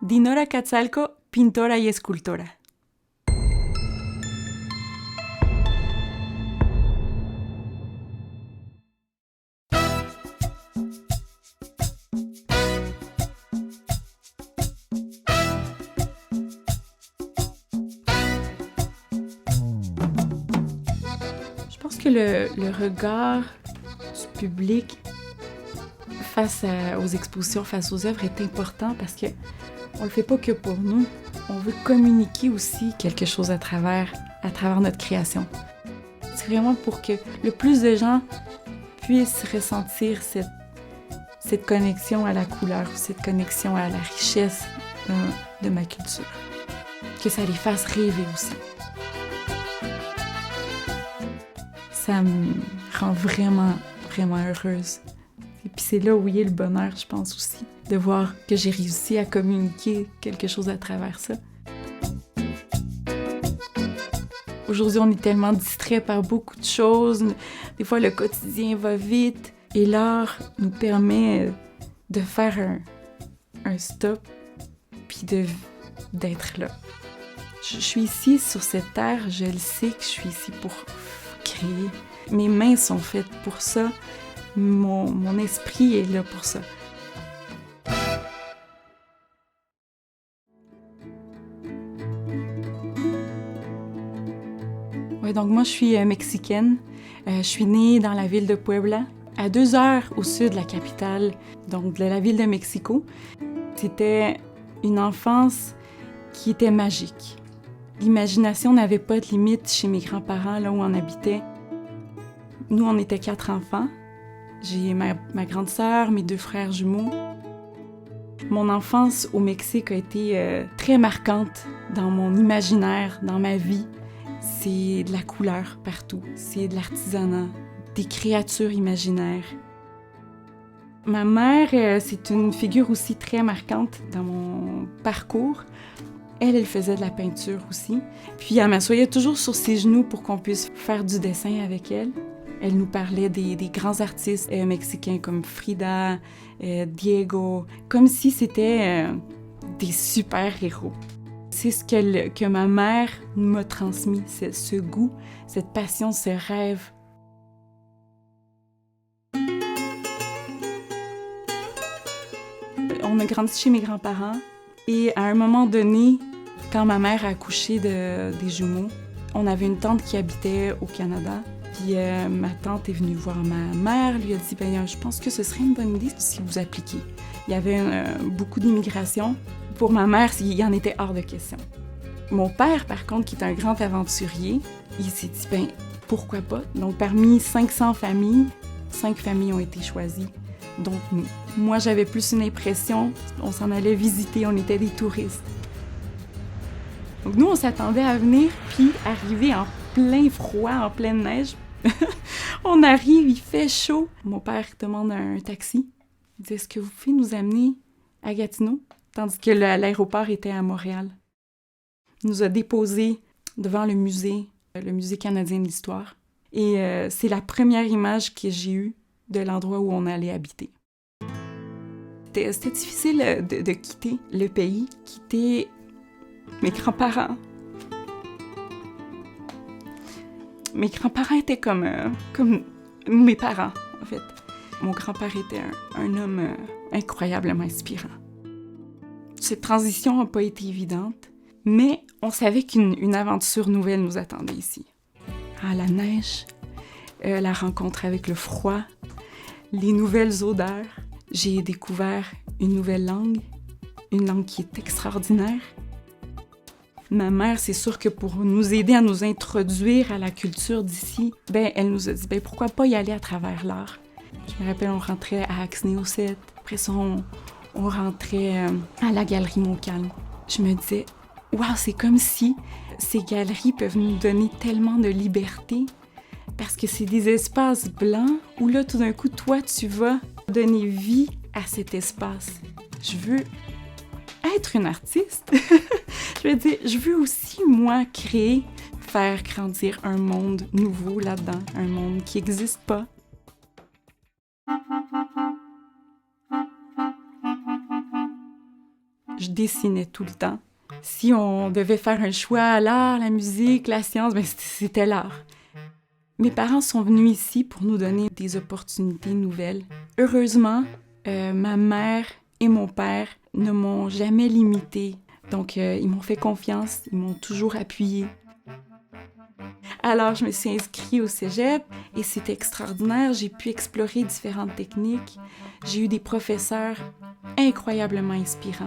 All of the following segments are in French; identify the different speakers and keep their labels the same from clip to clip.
Speaker 1: Dinora Quetzalco, pintora y escultora. Je pense que le regard du public face aux expositions, face aux œuvres est important parce que on le fait pas que pour nous. On veut communiquer aussi quelque chose à travers notre création. C'est vraiment pour que le plus de gens puissent ressentir cette connexion à la couleur, cette connexion à la richesse de ma culture. Que ça les fasse rêver aussi. Ça me rend vraiment, vraiment heureuse. Et puis c'est là où il y a le bonheur, je pense aussi, de voir que j'ai réussi à communiquer quelque chose à travers ça. Aujourd'hui, on est tellement distrait par beaucoup de choses. Des fois, le quotidien va vite. Et l'art nous permet de faire un stop, puis d'être là. Je suis ici, sur cette terre, je le sais que je suis ici pour créer. Mes mains sont faites pour ça. Mon esprit est là pour ça. Ouais, donc moi, je suis mexicaine. Je suis née dans la ville de Puebla, à 2 heures au sud de la capitale, donc de la ville de Mexico. C'était une enfance qui était magique. L'imagination n'avait pas de limite chez mes grands-parents, là où on habitait. Nous, on était 4 enfants. J'ai ma grande sœur, mes 2 frères jumeaux. Mon enfance au Mexique a été très marquante dans mon imaginaire, dans ma vie. C'est de la couleur partout, c'est de l'artisanat, des créatures imaginaires. Ma mère, c'est une figure aussi très marquante dans mon parcours. Elle faisait de la peinture aussi. Puis elle m'assoyait toujours sur ses genoux pour qu'on puisse faire du dessin avec elle. Elle nous parlait des grands artistes mexicains comme Frida, Diego, comme si c'était des super-héros. C'est ce que ma mère m'a transmis, ce goût, cette passion, ce rêve. On a grandi chez mes grands-parents et à un moment donné, quand ma mère a accouché des jumeaux, on avait une tante qui habitait au Canada. Puis ma tante est venue voir ma mère, lui a dit « je pense que ce serait une bonne idée si vous appliquiez ». Il y avait beaucoup d'immigration. Pour ma mère, il en était hors de question. Mon père, par contre, qui est un grand aventurier, il s'est dit « pourquoi pas ?» Donc parmi 500 familles, 5 familles ont été choisies. Donc moi, j'avais plus une impression, on s'en allait visiter, on était des touristes. Donc nous, on s'attendait à venir, puis arriver en plein froid, en pleine neige. On arrive, il fait chaud. Mon père demande un taxi. Il dit « Est-ce que vous pouvez nous amener à Gatineau? » Tandis que l'aéroport était à Montréal. Il nous a déposés devant le musée canadien de l'histoire. Et c'est la première image que j'ai eue de l'endroit où on allait habiter. C'était difficile de quitter le pays, quitter mes grands-parents. Mes grands-parents étaient comme mes parents, en fait. Mon grand-père était un homme incroyablement inspirant. Cette transition n'a pas été évidente, mais on savait qu'une aventure nouvelle nous attendait ici. Ah, la neige, la rencontre avec le froid, les nouvelles odeurs. J'ai découvert une nouvelle langue, une langue qui est extraordinaire. Ma mère, c'est sûr que pour nous aider à nous introduire à la culture d'ici, elle nous a dit pourquoi pas y aller à travers l'art. Je me rappelle, on rentrait à Axné au 7, après ça, on rentrait à la galerie Montcalm. Je me disais, waouh, c'est comme si ces galeries peuvent nous donner tellement de liberté, parce que c'est des espaces blancs où là, tout d'un coup, toi, tu vas donner vie à cet espace. Je veux être une artiste. Je veux dire, je veux aussi, moi, créer, faire grandir un monde nouveau là-dedans, un monde qui n'existe pas. Je dessinais tout le temps. Si on devait faire un choix, l'art, la musique, la science, ben c'était l'art. Mes parents sont venus ici pour nous donner des opportunités nouvelles. Heureusement, ma mère et mon père ne m'ont jamais limitée. Donc, ils m'ont fait confiance, ils m'ont toujours appuyée. Alors, je me suis inscrite au cégep et c'était extraordinaire. J'ai pu explorer différentes techniques. J'ai eu des professeurs incroyablement inspirants.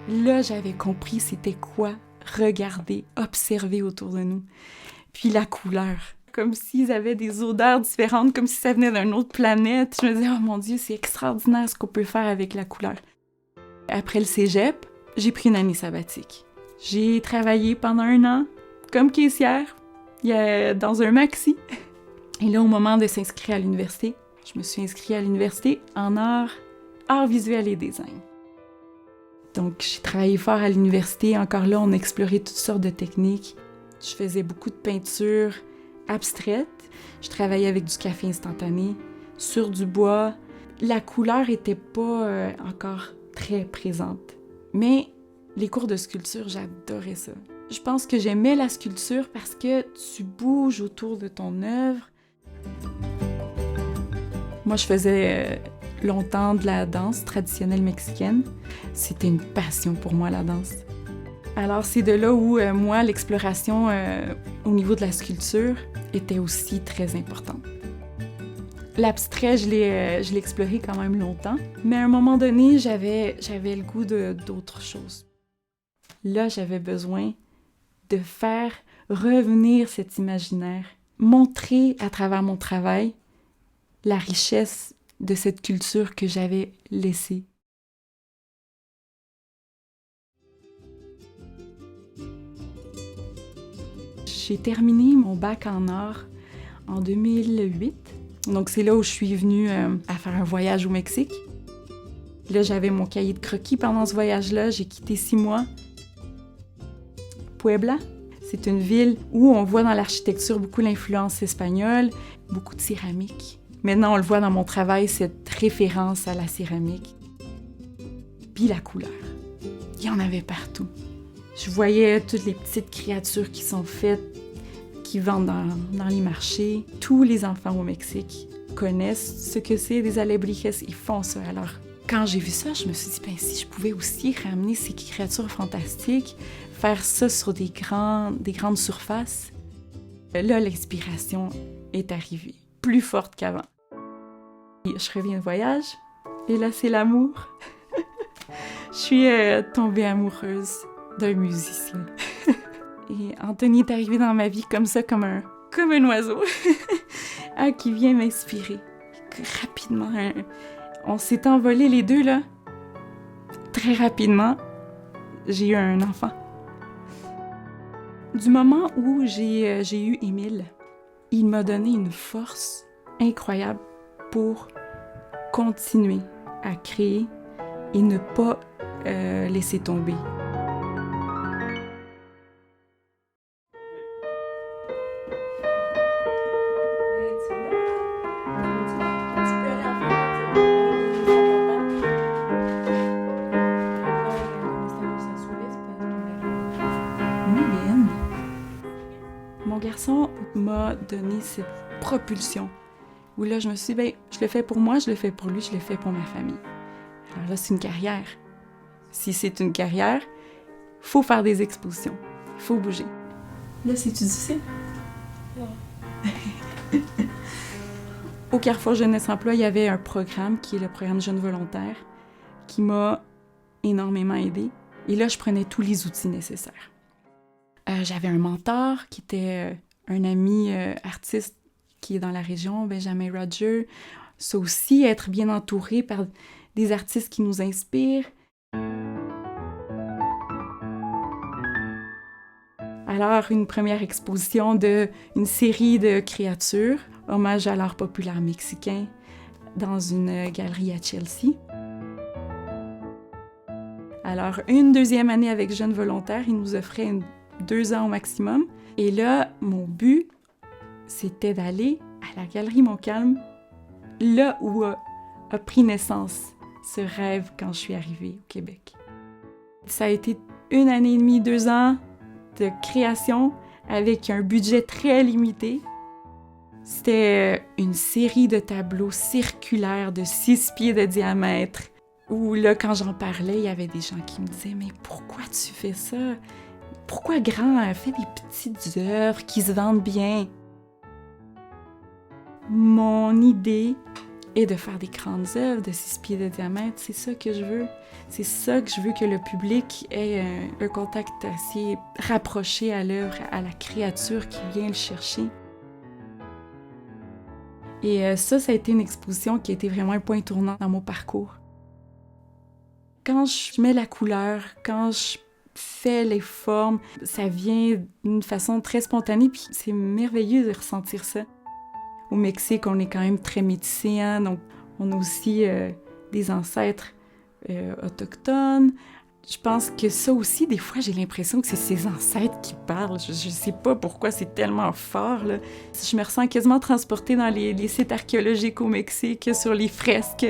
Speaker 1: Là, j'avais compris c'était quoi regarder, observer autour de nous. Puis la couleur, comme s'ils avaient des odeurs différentes, comme si ça venait d'une autre planète. Je me disais, oh mon Dieu, c'est extraordinaire ce qu'on peut faire avec la couleur. Après le cégep, j'ai pris une année sabbatique. J'ai travaillé pendant 1 an comme caissière dans un maxi. Et là, au moment de s'inscrire à l'université, je me suis inscrite à l'université en art visuel et design. Donc, j'ai travaillé fort à l'université. Encore là, on a exploré toutes sortes de techniques. Je faisais beaucoup de peinture abstraite. Je travaillais avec du café instantané, sur du bois. La couleur était pas encore très présente. Mais les cours de sculpture, j'adorais ça. Je pense que j'aimais la sculpture parce que tu bouges autour de ton œuvre. Moi, je faisais longtemps de la danse traditionnelle mexicaine. C'était une passion pour moi, la danse. Alors, c'est de là où, moi, l'exploration au niveau de la sculpture était aussi très importante. L'abstrait, je l'ai exploré quand même longtemps, mais à un moment donné, j'avais le goût d'autre chose. Là, j'avais besoin de faire revenir cet imaginaire, montrer à travers mon travail la richesse de cette culture que j'avais laissée. J'ai terminé mon bac en art en 2008. Donc, c'est là où je suis venue à faire un voyage au Mexique. Là, j'avais mon cahier de croquis pendant ce voyage-là. J'ai quitté 6 mois. Puebla, c'est une ville où on voit dans l'architecture beaucoup l'influence espagnole, beaucoup de céramique. Maintenant, on le voit dans mon travail, cette référence à la céramique. Puis la couleur. Il y en avait partout. Je voyais toutes les petites créatures qui sont faites, qui vendent dans les marchés. Tous les enfants au Mexique connaissent ce que c'est des alebrijes, ils font ça. Alors, quand j'ai vu ça, je me suis dit, ben si je pouvais aussi ramener ces créatures fantastiques, faire ça sur des grandes surfaces. Là, l'inspiration est arrivée, plus forte qu'avant. Je reviens de voyage, et là, c'est l'amour. Je suis tombée amoureuse d'un musicien. Et Anthony est arrivé dans ma vie comme ça, comme un oiseau, qui vient m'inspirer. Rapidement, on s'est envolés les deux, là. Très rapidement, j'ai eu un enfant. Du moment où j'ai eu Émile, il m'a donné une force incroyable pour continuer à créer et ne pas laisser tomber. Mon garçon m'a donné cette propulsion où là, je me suis dit, ben, je le fais pour moi, je le fais pour lui, je le fais pour ma famille. Alors là, c'est une carrière. Si c'est une carrière, il faut faire des expositions, il faut bouger. Là, c'est-tu difficile? Non. Au Carrefour Jeunesse Emploi, il y avait un programme qui est le programme Jeunes volontaires qui m'a énormément aidée. Et là, je prenais tous les outils nécessaires. J'avais un mentor qui était un ami artiste qui est dans la région, Benjamin Roger. Ça aussi, être bien entouré par des artistes qui nous inspirent. Alors, une première exposition d'une série de créatures, hommage à l'art populaire mexicain, dans une galerie à Chelsea. Alors, une deuxième année avec Jeunes volontaires, ils nous offraient 2 ans au maximum. Et là, mon but, c'était d'aller à la Galerie Montcalm, là où a pris naissance ce rêve quand je suis arrivée au Québec. Ça a été 1 année et demie, 2 ans de création avec un budget très limité. C'était une série de tableaux circulaires de 6 pieds de diamètre où, là, quand j'en parlais, il y avait des gens qui me disaient « Mais pourquoi tu fais ça? Pourquoi grand fait des petites œuvres qui se vendent bien? » Mon idée est de faire des grandes œuvres de 6 pieds de diamètre. C'est ça que je veux. C'est ça que je veux, que le public ait un contact assez rapproché à l'œuvre, à la créature qui vient le chercher. Et ça a été une exposition qui a été vraiment un point tournant dans mon parcours. Quand je mets la couleur, quand je fais les formes, ça vient d'une façon très spontanée, puis c'est merveilleux de ressentir ça. Au Mexique, on est quand même très métissé, hein? Donc on a aussi des ancêtres autochtones. Je pense que ça aussi, des fois, j'ai l'impression que c'est ses ancêtres qui parlent. Je sais pas pourquoi c'est tellement fort, là. Je me ressens quasiment transportée dans les sites archéologiques au Mexique, sur les fresques,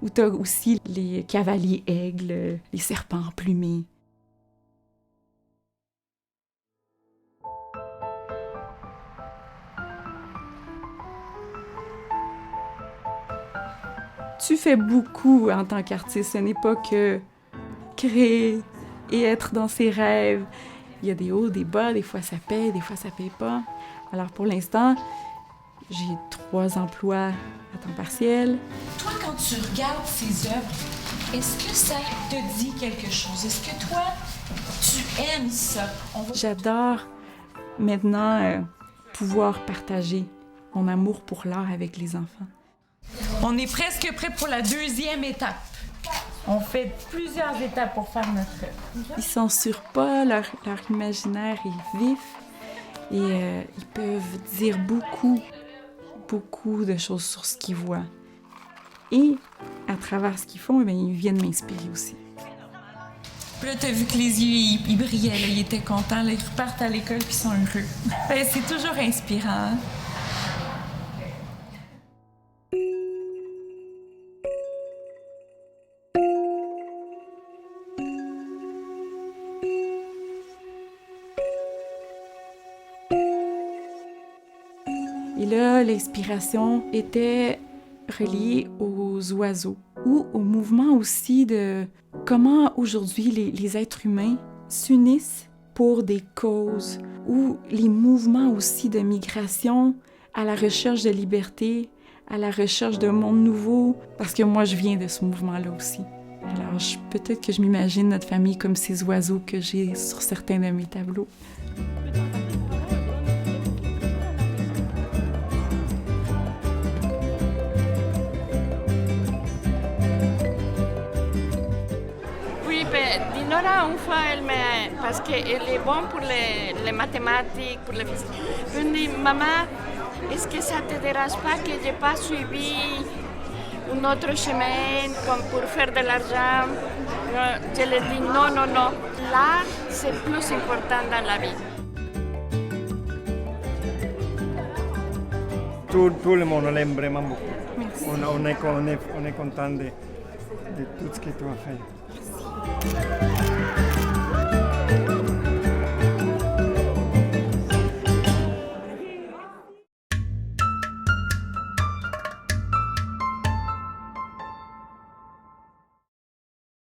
Speaker 1: où t'as aussi les cavaliers aigles, les serpents emplumés. Tu fais beaucoup en tant qu'artiste. Ce n'est pas que créer et être dans ses rêves. Il y a des hauts, des bas, des fois ça paye, des fois ça paye pas. Alors pour l'instant, j'ai 3 emplois à temps partiel.
Speaker 2: Toi, quand tu regardes ces œuvres, est-ce que ça te dit quelque chose? Est-ce que toi, tu aimes ça?
Speaker 1: J'adore maintenant pouvoir partager mon amour pour l'art avec les enfants.
Speaker 2: On est presque prêt pour la 2e étape. On fait plusieurs étapes pour faire notre œuvre.
Speaker 1: Ils censurent pas, leur imaginaire est vif et ils peuvent dire beaucoup de choses sur ce qu'ils voient. Et à travers ce qu'ils font, ils viennent m'inspirer aussi.
Speaker 2: Puis là, t'as vu que les yeux, ils brillaient, là, ils étaient contents, là, ils repartent à l'école puis ils sont heureux. C'est toujours inspirant, hein?
Speaker 1: Et là, l'inspiration était reliée aux oiseaux ou au mouvement aussi de comment aujourd'hui les êtres humains s'unissent pour des causes ou les mouvements aussi de migration à la recherche de liberté, à la recherche d'un monde nouveau, parce que moi, je viens de ce mouvement-là aussi. Alors, peut-être que je m'imagine notre famille comme ces oiseaux que j'ai sur certains de mes tableaux.
Speaker 3: Dinora, une fois, parce qu'elle est bonne pour les mathématiques, pour les physiques. Je me dis, maman, est-ce que ça ne te dérange pas que je n'ai pas suivi un autre chemin comme pour faire de l'argent? Je lui dis, non. L'art, c'est plus important dans la vie.
Speaker 4: Tout le monde l'aime vraiment beaucoup.
Speaker 1: Merci.
Speaker 4: On est content de tout ce que tu as fait.
Speaker 1: Merci.